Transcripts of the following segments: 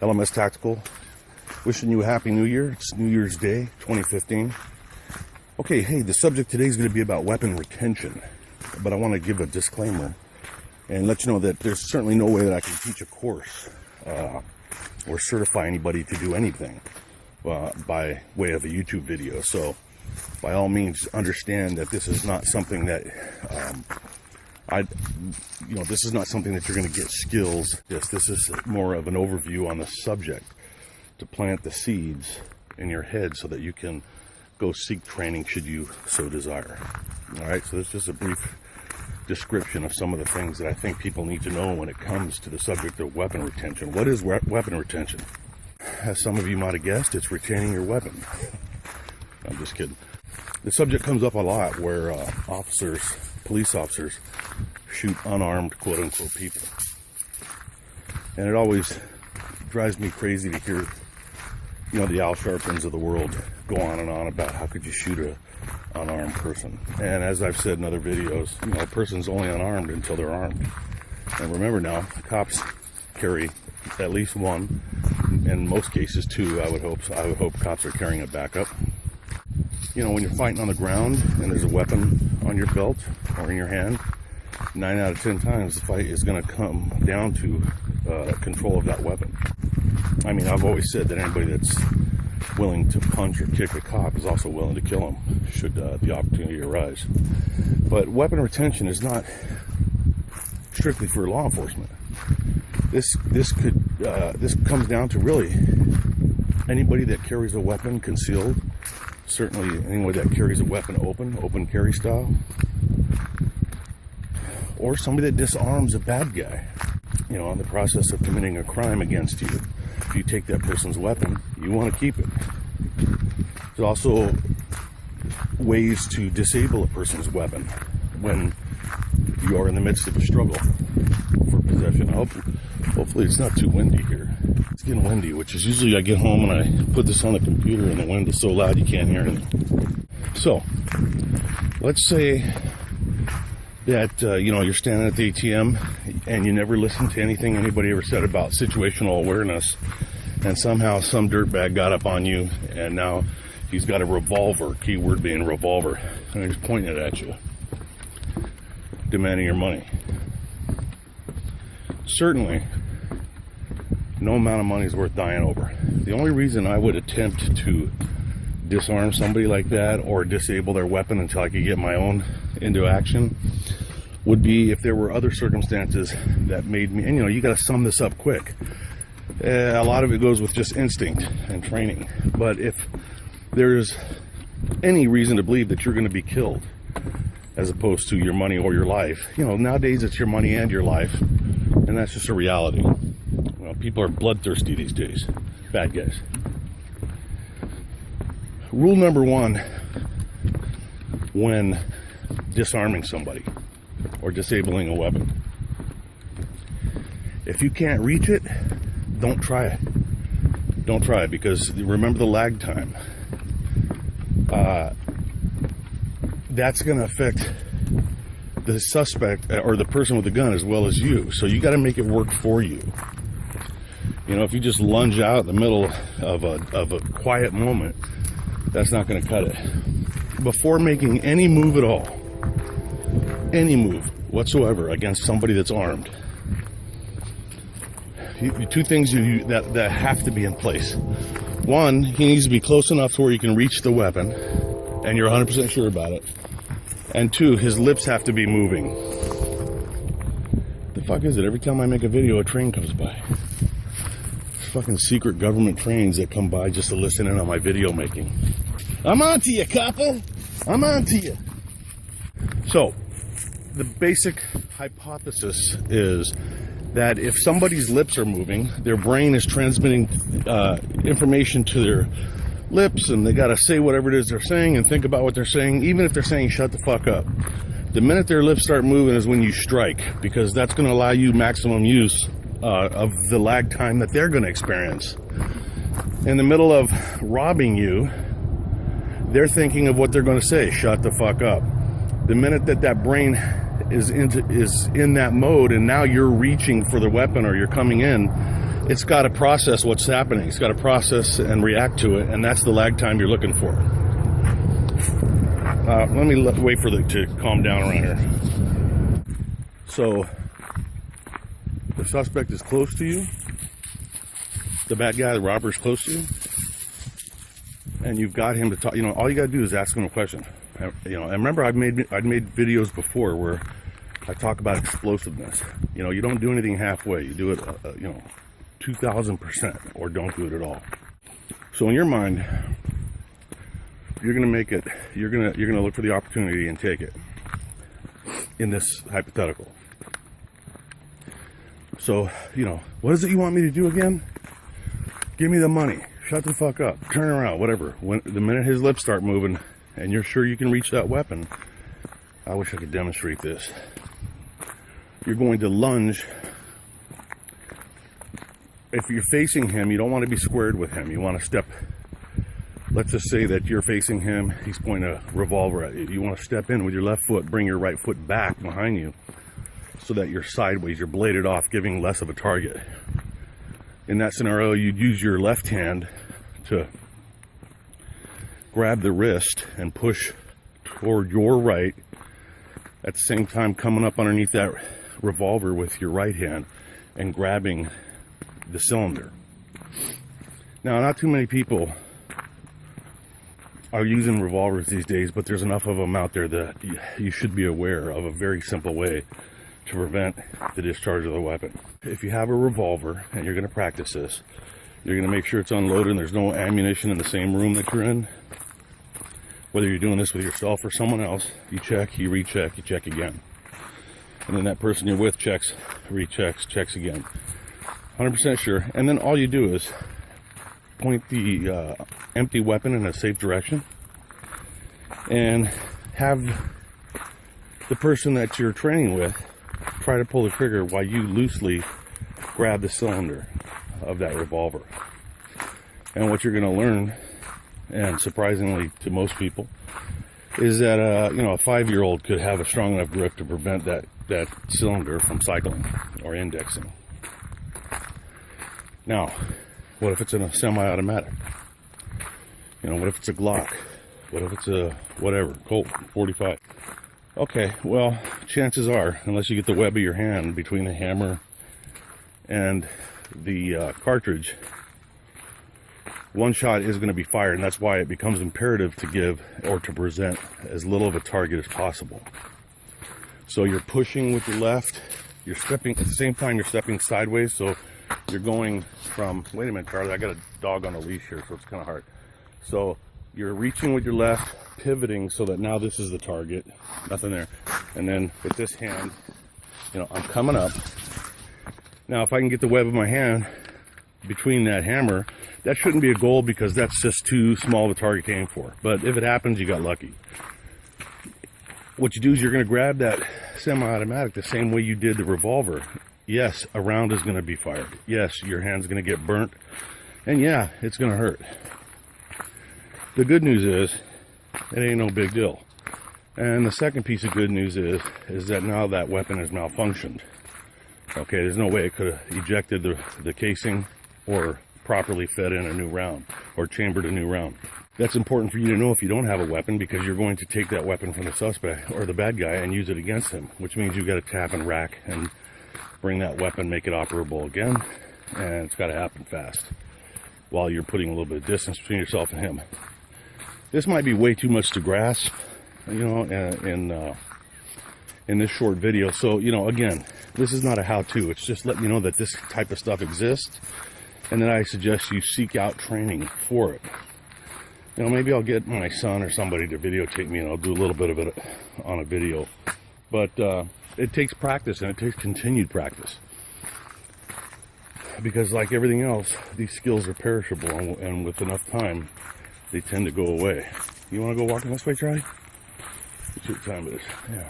LMS Tactical, wishing you a happy new year. It's New Year's Day 2015. Okay, hey, the subject today is going to be about weapon retention, but I want to give a disclaimer and let you know that there's certainly no way that I can teach a course or certify anybody to do anything by way of a YouTube video. So by all means, understand that this is not something that this is not something that you're going to get skills. This is more of an overview on the subject to plant the seeds in your head so that you can go seek training should you so desire. All right, so this is just a brief description of some of the things that I think people need to know when it comes to the subject of weapon retention. What is weapon retention? As some of you might have guessed, it's retaining your weapon. I'm just kidding. The subject comes up a lot where police officers shoot unarmed quote-unquote people. And it always drives me crazy to hear, the Al Sharptons of the world go on and on about how could you shoot a unarmed person. And as I've said in other videos, a person's only unarmed until they're armed. And remember now, cops carry at least one, in most cases two. I would hope cops are carrying a backup. When you're fighting on the ground and there's a weapon on your belt or in your hand, 9 out of 10 times the fight is going to come down to control of that weapon. I mean, I've always said that anybody that's willing to punch or kick a cop is also willing to kill him should the opportunity arise. But weapon retention is not strictly for law enforcement. This comes down to really anybody that carries a weapon concealed. Certainly anyone that carries a weapon open carry style, or somebody that disarms a bad guy, in the process of committing a crime against you. If you take that person's weapon, you want to keep it. There's also ways to disable a person's weapon when you are in the midst of a struggle for possession. Hopefully it's not too windy here. It's getting windy, which is usually I get home and I put this on the computer and the wind is so loud you can't hear anything. So, let's say that, you're standing at the ATM and you never listened to anything anybody ever said about situational awareness, and somehow some dirtbag got up on you and now he's got a revolver, keyword being revolver, and he's pointing it at you, demanding your money. Certainly, no amount of money is worth dying over. The only reason I would attempt to disarm somebody like that or disable their weapon until I could get my own into action would be if there were other circumstances that made me, and you got to sum this up quick. A lot of it goes with just instinct and training. But if there's any reason to believe that you're going to be killed as opposed to your money or your life, nowadays it's your money and your life, and that's just a reality. People are bloodthirsty these days. Bad guys. Rule number one when disarming somebody or disabling a weapon: if you can't reach it, don't try it. Don't try it, because remember the lag time. That's going to affect the suspect or the person with the gun as well as you. So you got to make it work for you. If you just lunge out in the middle of a quiet moment, that's not going to cut it. Before making any move at all, any move whatsoever against somebody that's armed, two things that have to be in place. One, he needs to be close enough to where you can reach the weapon, and you're 100% sure about it. And two, his lips have to be moving. The fuck is it? Every time I make a video, a train comes by. Fucking secret government trains that come by just to listen in on my video making. I'm on to you, copper. I'm on to you. So, the basic hypothesis is that if somebody's lips are moving, their brain is transmitting information to their lips, and they got to say whatever it is they're saying and think about what they're saying, even if they're saying shut the fuck up. The minute their lips start moving is when you strike, because that's going to allow you maximum use of the lag time that they're going to experience. In the middle of robbing you, they're thinking of what they're going to say, shut the fuck up. The minute that brain is in that mode, and now you're reaching for the weapon or you're coming in, it's got to process what's happening. It's got to process and react to it, and that's the lag time you're looking for. Let me wait for it to calm down around here. So, the suspect is close to you. The bad guy, the robber, is close to you. And you've got him to talk. You know, all you got to do is ask him a question. You know, and remember, I'd made videos before where I talk about explosiveness. You know, you don't do anything halfway. You do it, you know, 2,000%, or don't do it at all. So in your mind, you're gonna make it. You're gonna look for the opportunity and take it. In this hypothetical. So, you know, what is it you want me to do again? Give me the money. Shut the fuck up. Turn around. Whatever. When the minute his lips start moving, and you're sure you can reach that weapon, I wish I could demonstrate this. You're going to lunge. If you're facing him, you don't want to be squared with him. You want to step. Let's just say that you're facing him. He's pointing a revolver at you. You want to step in with your left foot, bring your right foot back behind you so that you're sideways, you're bladed off, giving less of a target. In that scenario, you'd use your left hand to grab the wrist and push toward your right, at the same time coming up underneath that revolver with your right hand and grabbing the cylinder. Now, not too many people are using revolvers these days, but there's enough of them out there that you should be aware of a very simple way to prevent the discharge of the weapon. If you have a revolver and you're going to practice this, you're going to make sure it's unloaded and there's no ammunition in the same room that you're in. Whether you're doing this with yourself or someone else, you check, you recheck, you check again. And then that person you're with checks, rechecks, checks again. 100% sure. And then all you do is point the empty weapon in a safe direction and have the person that you're training with try to pull the trigger while you loosely grab the cylinder of that revolver. And what you're going to learn, and surprisingly to most people, is that you know, a 5-year-old could have a strong enough grip to prevent that cylinder from cycling or indexing. Now, what if it's in a semi-automatic? You know, what if it's a Glock? What if it's a whatever, Colt 45? Okay, well, chances are, unless you get the web of your hand between the hammer and the cartridge, one shot is going to be fired, and that's why it becomes imperative to give or to present as little of a target as possible. So you're pushing with your left, you're stepping, at the same time you're stepping sideways, so you're going from, wait a minute, Charlie, I got a dog on a leash here, so it's kind of hard. So you're reaching with your left, pivoting so that now this is the target, nothing there. And then with this hand, you know, I'm coming up. Now, if I can get the web of my hand between that hammer, that shouldn't be a goal because that's just too small of a target to aim for. But if it happens, you got lucky. What you do is you're going to grab that semi-automatic the same way you did the revolver. Yes, a round is going to be fired. Yes, your hand's going to get burnt. And yeah, it's going to hurt. The good news is, it ain't no big deal. And the second piece of good news is that now that weapon has malfunctioned. Okay, there's no way it could have ejected the casing or properly fed in a new round or chambered a new round. That's important for you to know if you don't have a weapon, because you're going to take that weapon from the suspect or the bad guy and use it against him, which means you've got to tap and rack and bring that weapon, make it operable again, and it's got to happen fast while you're putting a little bit of distance between yourself and him. This might be way too much to grasp, you know, in this short video. So, you know, again, this is not a how-to. It's just letting you know that this type of stuff exists, and then I suggest you seek out training for it. You know, maybe I'll get my son or somebody to videotape me, and I'll do a little bit of it on a video. But it takes practice, and it takes continued practice. Because like everything else, these skills are perishable, and with enough time, they tend to go away. You want to go walking this way, Charlie? Let's see what time it is. Yeah.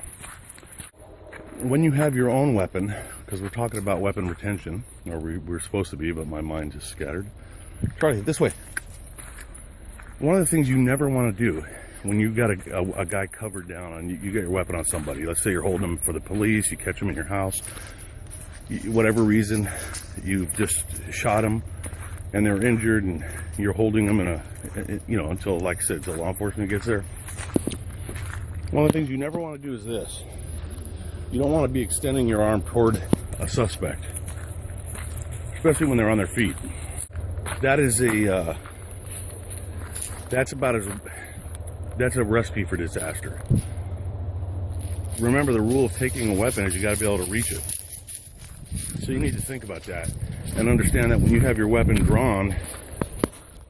When you have your own weapon, because we're talking about weapon retention, or we're supposed to be, but my mind just scattered. Charlie, this way. One of the things you never want to do when you got a guy covered down and you get your weapon on somebody, let's say you're holding him for the police, you catch him in your house, whatever reason, you've just shot them and they're injured and you're holding them in a, you know, until, like I said, until law enforcement gets there. One of the things you never want to do is this. You don't want to be extending your arm toward a suspect, especially when they're on their feet. That is a, that's a recipe for disaster. Remember, the rule of taking a weapon is you got to be able to reach it. So you need to think about that and understand that when you have your weapon drawn,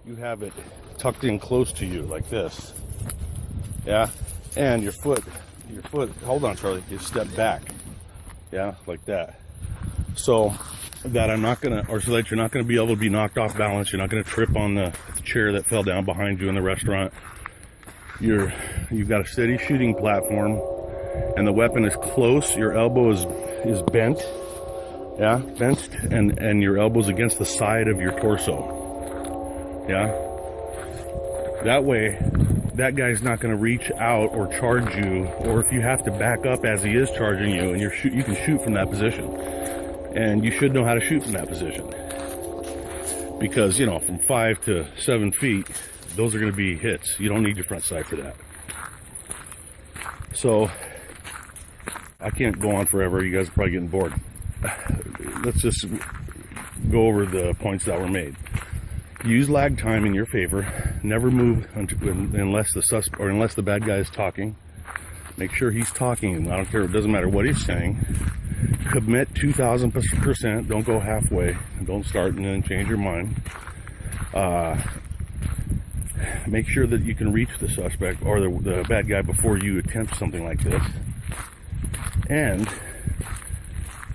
you have it tucked in close to you like this. Yeah, and your foot, hold on, Charlie, you step back. Yeah, like that. So that I'm not gonna, or so that you're not gonna be able to be knocked off balance. You're not gonna trip on the chair that fell down behind you in the restaurant. You've got a steady shooting platform, and the weapon is close. Your elbow is bent. Yeah, bent, and your elbow's against the side of your torso. Yeah. That way, that guy's not going to reach out or charge you, or if you have to back up as he is charging you, and you can shoot from that position. And you should know how to shoot from that position. Because, you know, from 5 to 7 feet, those are going to be hits. You don't need your front sight for that. So, I can't go on forever. You guys are probably getting bored. Let's just go over the points that were made. Use lag time in your favor. Never move unless the bad guy is talking. Make sure he's talking. I don't care. It doesn't matter what he's saying. Commit 2,000%. Don't go halfway. Don't start and then change your mind. Make sure that you can reach the suspect or the bad guy before you attempt something like this. And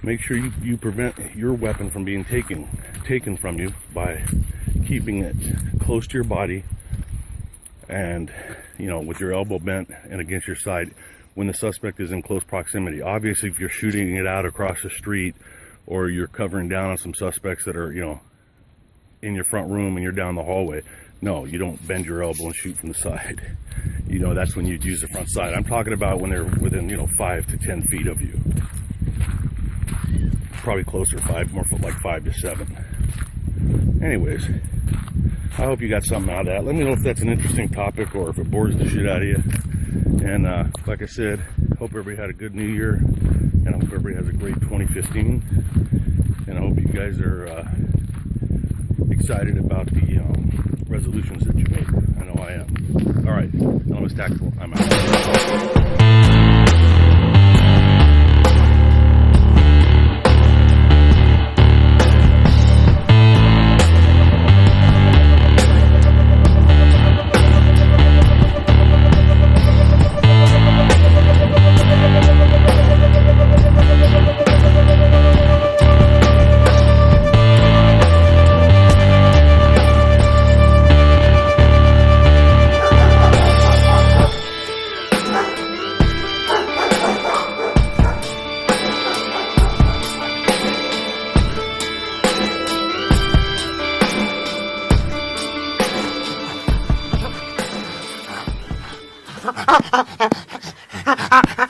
make sure you prevent your weapon from being taken from you by keeping it close to your body and, you know, with your elbow bent and against your side when the suspect is in close proximity. Obviously, if you're shooting it out across the street or you're covering down on some suspects that are, you know, in your front room and you're down the hallway, no, you don't bend your elbow and shoot from the side. You know, that's when you'd use the front side. I'm talking about when they're within, you know, 5 to 10 feet of you. Probably closer, more like 5 to 7. Anyways, I hope you got something out of that. Let me know if that's an interesting topic or if it bores the shit out of you. And like I said, hope everybody had a good New Year, and I hope everybody has a great 2015. And I hope you guys are excited about the resolutions that you made. I know I am. All right, Element Tactical, I'm out. Ha ha ha ha!